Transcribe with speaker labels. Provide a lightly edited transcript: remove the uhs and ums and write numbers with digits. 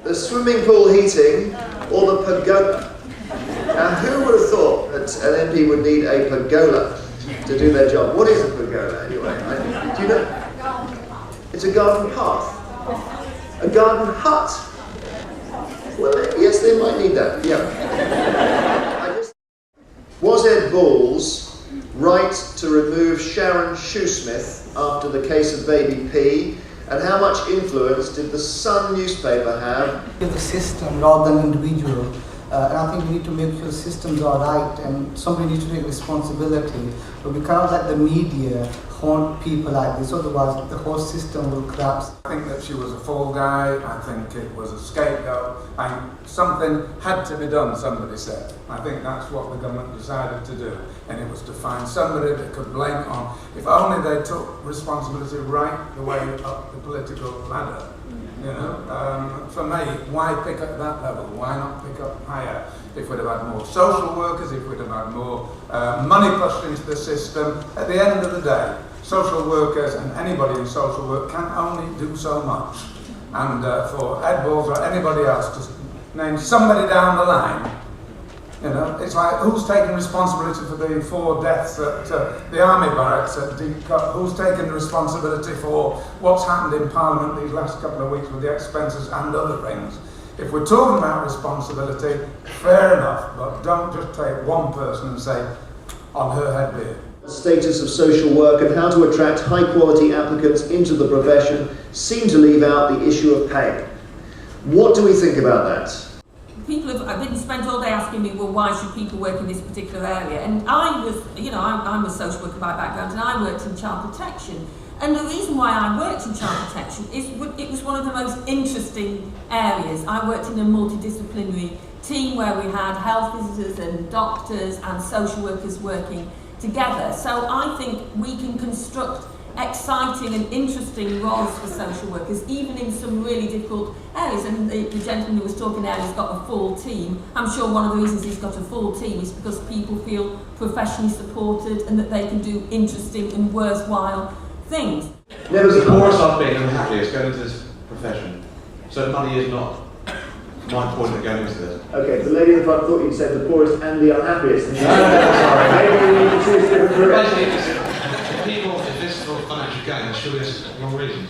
Speaker 1: The swimming pool heating or the pergola? Now, who would have thought that an MP would need a pergola to do their job? What is a pergola, anyway? Do you know? It's a garden path. A garden hut. Well, yes, they might need that, yeah. Was Ed Balls right to remove Sharon Shoesmith after the case of Baby P? And how much influence did the Sun newspaper have?
Speaker 2: The system rather than individual. And I think we need to make sure the systems are right and somebody needs to take responsibility. But we can't let the media haunt people like this, otherwise the whole system will collapse.
Speaker 3: I think that she was a fall guy, I think it was a scapegoat, and something had to be done, somebody said. I think that's what the government decided to do, and it was to find somebody that could blame it on. If only they took responsibility right the way up the political ladder. You know, for me, why pick up that level? Why not pick up higher? If we'd have had more social workers, if we'd have had more money pushed into the system, at the end of the day, social workers and anybody in social work can only do so much. And for Ed Balls or anybody else to name somebody down the line, you know, it's like, who's taking responsibility for the 4 deaths at the army barracks at Deep Cut? Who's taking the responsibility for what's happened in Parliament these last couple of weeks with the expenses and other things? If we're talking about responsibility, fair enough, but don't just take one person and say, on her head be it.
Speaker 1: The status of social work and how to attract high-quality applicants into the profession seem to leave out the issue of pay. What do we think about that?
Speaker 4: I've been spent all day asking me, well, why should people work in this particular area? And I was, you know, I'm a social worker by background, and I worked in child protection. And the reason why I worked in child protection is it was one of the most interesting areas. I worked in a multidisciplinary team where we had health visitors and doctors and social workers working together. So I think we can construct exciting and interesting roles for social workers, even in some really difficult areas. And the gentleman who was talking there has got a full team. I'm sure one of the reasons he's got a full team is because people feel professionally supported and that they can do interesting and worthwhile things.
Speaker 5: The poorest I've been and happiest going into this profession. So money is not my point of going into this.
Speaker 1: Okay, the lady in the front thought you said the poorest and the unhappiest.
Speaker 5: No, sorry.
Speaker 1: Maybe we need to choose different careers.
Speaker 5: Basically, if this is for financial gain, surely it's the wrong reason.